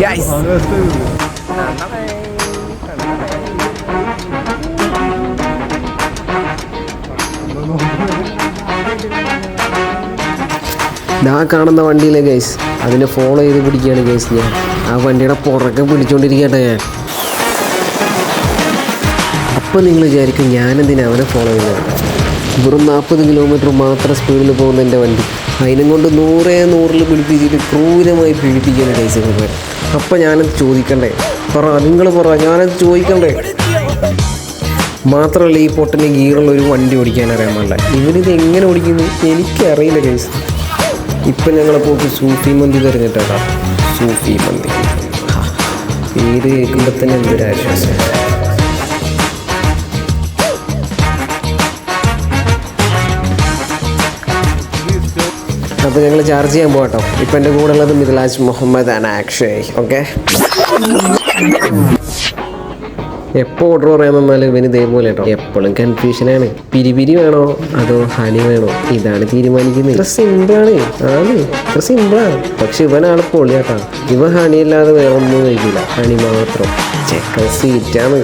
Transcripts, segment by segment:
Guys. ആ കാണുന്ന വണ്ടിയിലെ ഗൈസ് അതിനെ ഫോളോ ചെയ്ത് പിടിക്കുകയാണ് ഗൈസ്. ഞാൻ ആ വണ്ടിയുടെ പുറകെ പിടിച്ചുകൊണ്ടിരിക്കട്ടെ ഞാൻ. അപ്പോൾ നിങ്ങൾ വിചാരിക്കും ഞാനെന്തിനാ അവനെ ഫോളോ ചെയ്യുന്നത്? വെറും 40 കിലോമീറ്റർ മാത്രം സ്പീഡിൽ പോകുന്ന എൻ്റെ വണ്ടി അതിനും കൊണ്ട് 100 പിടിപ്പിച്ചിട്ട് ക്രൂരമായി പീഡിപ്പിക്കുന്ന ഗൈസ്. അപ്പോൾ ഞാനത് ചോദിക്കണ്ടേ? നിങ്ങൾ പറ, ഞാനത് ചോദിക്കണ്ടേ? മാത്രമല്ല ഈ പൊട്ടന് ഗിയറുള്ള ഒരു വണ്ടി ഓടിക്കാൻ അറിയാൻ പാടില്ല. ഇവനിത് എങ്ങനെ ഓടിക്കുന്നു എനിക്കറിയില്ല ഗൈസ്. ഇപ്പം ഞങ്ങളെ പോക്ക് സൂഫി മന്തി തിരഞ്ഞിട്ടാ. സൂഫി മന്തി പേര് കേൾക്കുമ്പോൾ തന്നെ എന്തൊരാശ്വാസം. അപ്പോൾ ഞങ്ങൾ ചാർജ് ചെയ്യാൻ പോകട്ടോ. ഇപ്പം എൻ്റെ കൂടെ ഉള്ളത് മിഥിലാജ്, മുഹമ്മദ് ആൻഡ് അക്ഷയ്. ഓക്കെ, എപ്പോൾ ഓർഡർ പറയാൻ വന്നാലും ഇവന് ഇതേപോലെ കേട്ടോ. എപ്പോഴും കൺഫ്യൂഷനാണ്. പിരി വേണോ അതോ ഹണി വേണോ? ഇതാണ് തീരുമാനിക്കുന്നത്. ഇത്ര സിമ്പിളാണ്. ഇത്ര സിമ്പിളാണ്. പക്ഷെ ഇവനാണ് പൊളി കേട്ടോ. ഇവ ഹണി അല്ലാതെ വേറെ ഒന്നും കഴിക്കില്ല, ഹണി മാത്രം. ചെക്കൻ സ്വീറ്റാണ്.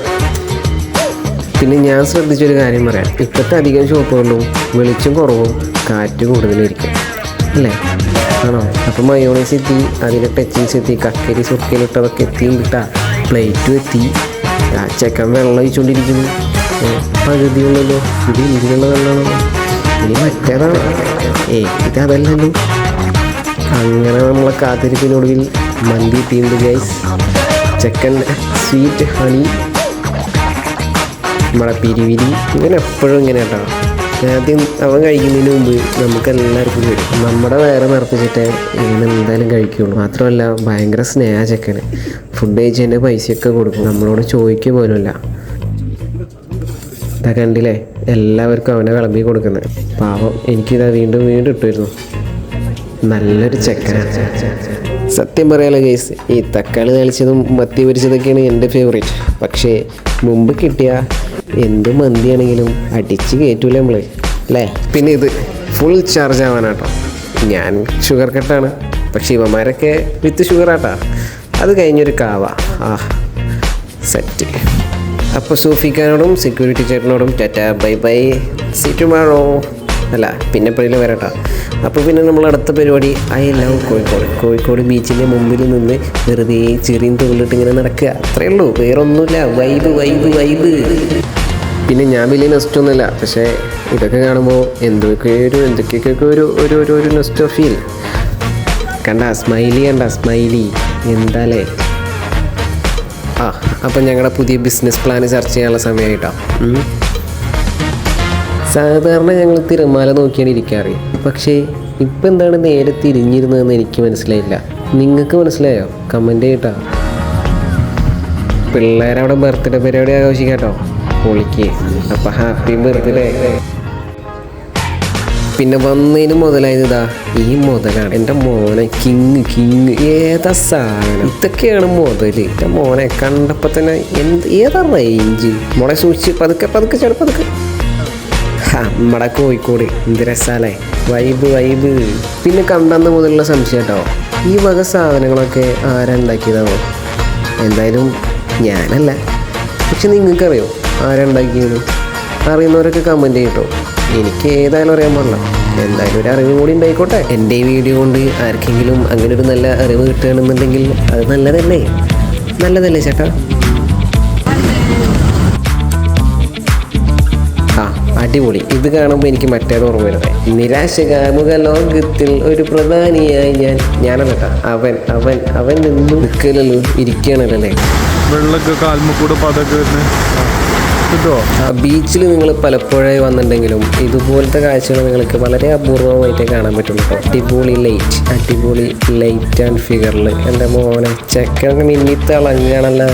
പിന്നെ ഞാൻ ശ്രദ്ധിച്ചൊരു കാര്യം പറയാം. ഇപ്പോഴത്തെ അധികം ഷോപ്പുകളിലും വെളിച്ചം കുറവും കാറ്റ് കൂടുതലിരിക്കും അല്ലേ? ആണോ? അപ്പം മയോണൈസ് എത്തി, അതിൻ്റെ ടച്ചിങ്സ് എത്തി, കക്കരി സുർക്കയിലിട്ടതൊക്കെ എത്തിയും കിട്ടാ, പ്ലേറ്റും എത്തി. ആ ചെക്കൻ വെള്ളം ഒഴിച്ചുകൊണ്ടിരിക്കുന്നു. പകുതിയുള്ളല്ലോ. ഇത് ഇതിലുള്ള വെള്ളമാണോ? ഇനി മറ്റേതാണ്. ഇതല്ലല്ലോ. അങ്ങനെ നമ്മളെ കാത്തിരിപ്പിനൊടുവിൽ മന്തി എത്തിയിട്ടുണ്ട് ഗൈസ്. ചെക്കൻ സ്വീറ്റ് ഹണി, നമ്മളെ പിരിവിരി. ഇങ്ങനെ എപ്പോഴും ഇങ്ങനെ കേട്ടോ. ആദ്യം അവൻ കഴിക്കുന്നതിന് മുമ്പ് നമുക്കെല്ലാവർക്കും വരും. നമ്മുടെ വയറ് നിറപ്പിച്ചിട്ടേ ഇങ്ങനെ എന്തായാലും കഴിക്കുകയുള്ളൂ. മാത്രമല്ല ഭയങ്കര സ്നേഹ ചെക്കന്. ഫുഡ് കഴിച്ചതിൻ്റെ പൈസയൊക്കെ കൊടുക്കും, നമ്മളോട് ചോദിക്കുക പോലുമില്ല. ഇതാ കണ്ടില്ലേ, എല്ലാവർക്കും അവനെ വിളമ്പി കൊടുക്കുന്നത്. പാവം എനിക്കിതാ വീണ്ടും ഇട്ടുവരുന്നു. നല്ലൊരു ചെക്കനാണ്. സത്യം പറയാലോ ഗൈസ്, ഈ തക്കാളി തളിച്ചതും മത്തി പൊരിച്ചതൊക്കെയാണ് എൻ്റെ ഫേവറേറ്റ്. പക്ഷേ മുമ്പ് കിട്ടിയ എന്ത് മന്തിയാണെങ്കിലും അടിച്ച് കയറ്റൂല നമ്മൾ അല്ലേ? പിന്നെ ഇത് ഫുൾ ചാർജ് ആവാനാട്ടോ. ഞാൻ ഷുഗർ കട്ടാണ്, പക്ഷേ ഇവന്മാരൊക്കെ വിത്ത് ഷുഗറാട്ടാ. അത് കഴിഞ്ഞൊരു കാവ. സെറ്റ്. അപ്പോൾ സൂഫിക്കാനോടും സെക്യൂരിറ്റി ചേട്ടനോടും ta-ta bye bye, see tomorrow. അല്ല പിന്നെ എപ്പോഴേലും വരട്ടോ. അപ്പോൾ പിന്നെ നമ്മൾ അടുത്ത പരിപാടി ഐ ലവ് കോഴിക്കോട് ബീച്ചിൻ്റെ മുമ്പിൽ നിന്ന് വെറുതെ ചെറിയും തൊഴിലിട്ട് ഇങ്ങനെ നടക്കുക. അത്രയേ ഉള്ളൂ, വേറൊന്നുമില്ല. വൈബ്. പിന്നെ ഞാൻ വലിയ നെസ്റ്റൊന്നുമില്ല, പക്ഷേ ഇതൊക്കെ കാണുമ്പോൾ എന്തൊക്കെയൊക്കെ ഒരു നെസ്റ്റോ ഫീൽ. സ്മൈലി എന്താലേ. അപ്പം ഞങ്ങളുടെ പുതിയ ബിസിനസ് പ്ലാൻ ചർച്ച ചെയ്യാനുള്ള സമയമായിട്ടോ. സാധാരണ ഞങ്ങൾ തിരമാല നോക്കിയാണ് ഇരിക്കാറ്, പക്ഷേ ഇപ്പം എന്താണ് നേരെ തിരിഞ്ഞിരുന്നതെന്ന് എനിക്ക് മനസ്സിലായില്ല. നിങ്ങൾക്ക് മനസ്സിലായോ? കമൻറ്റ് ചെയ്യട്ടോ. പിള്ളേരവിടെ ബർത്ത്ഡേ പരിപാടി ആഘോഷിക്കാട്ടോ, പൊളിക്ക്. അപ്പം ഹാപ്പി ബർത്ത്ഡേ. പിന്നെ വന്നതിന് മുതലായത് ഈ മുതലാണ്. എൻ്റെ മോനെ കിങ്. ഏതാ സാധനം? ഇതൊക്കെയാണ് മുതൽ. എൻ്റെ മോനെ കണ്ടപ്പോൾ തന്നെ ഏതാ റേഞ്ച്? മോളെ സൂക്ഷിച്ച് പതുക്കെ ചെറുപ്പതുക്കെ. നമ്മുടെ കോഴിക്കോട് എന്ത് രസാലേ. വൈബ്. പിന്നെ കണ്ടെന്ന് മുതലുള്ള സംശയം കേട്ടോ, ഈ വക സാധനങ്ങളൊക്കെ ആരാ ഉണ്ടാക്കിയതാണോ? എന്തായാലും ഞാനല്ല. പക്ഷെ നിങ്ങൾക്കറിയോ ആരാ ഉണ്ടാക്കിയത്? അറിയുന്നവരൊക്കെ കമൻറ്റ് ചെയ്യട്ടോ. എനിക്ക് ഏതായാലും അറിയാൻ പാടില്ല. എന്തായാലും ഒരു അറിവ് കൂടി ഉണ്ടായിക്കോട്ടെ. എൻ്റെ ഈ വീഡിയോ കൊണ്ട് ആർക്കെങ്കിലും അങ്ങനെ ഒരു നല്ല അറിവ് കിട്ടുകയാണെന്നുണ്ടെങ്കിൽ അത് നല്ലതല്ലേ ചേട്ടാ? അടിപൊളി. ഇത് കാണുമ്പോൾ എനിക്ക് മറ്റേത് ഓർമ്മ വരുന്നത്. നിരാശകാമുക ലോകത്തിൽ ഒരു പ്രധാനിയായി ഞാനല്ലട്ടാ. അവൻ നിന്നും നിൽക്കലല്ലോ, ഇരിക്കുകയാണല്ലേ. വെള്ളമൊക്കെ കാൽമക്കൂടെ പതൊക്കെ ബീച്ചിൽ നിങ്ങൾ പലപ്പോഴായി വന്നിട്ടുണ്ടെങ്കിലും ഇതുപോലത്തെ കാഴ്ചകൾ നിങ്ങൾക്ക് വളരെ അപൂർവമായിട്ടേ കാണാൻ പറ്റുള്ളൂ. അടിപൊളി ലൈറ്റ് ആൻഡ് ഫിഗറിൽ എൻ്റെ മോനെ ചെക്കൻ മിന്നിത്തളങ്ങാണല്ലോ.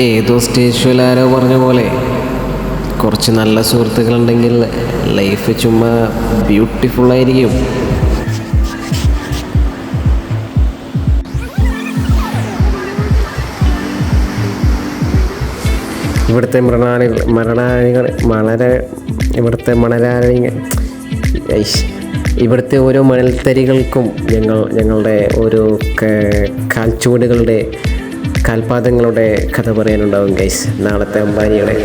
ഏതോ സ്റ്റേജ് ഷോയിൽ ആരോ പറഞ്ഞ പോലെ കുറച്ച് നല്ല സുഹൃത്തുക്കളുണ്ടെങ്കിൽ ലൈഫ് ചുമ്മാ ബ്യൂട്ടിഫുള്ളായിരിക്കും. ഇവിടുത്തെ ഇവിടുത്തെ ഓരോ മണൽത്തരികൾക്കും ഞങ്ങളുടെ ഓരോ കാൽച്ചുവടുകളുടെ കാൽപാദങ്ങളുടെ കഥ പറയാനുണ്ടാവും ഗൈസ് നാളത്തെ അംബാനിയുടെ.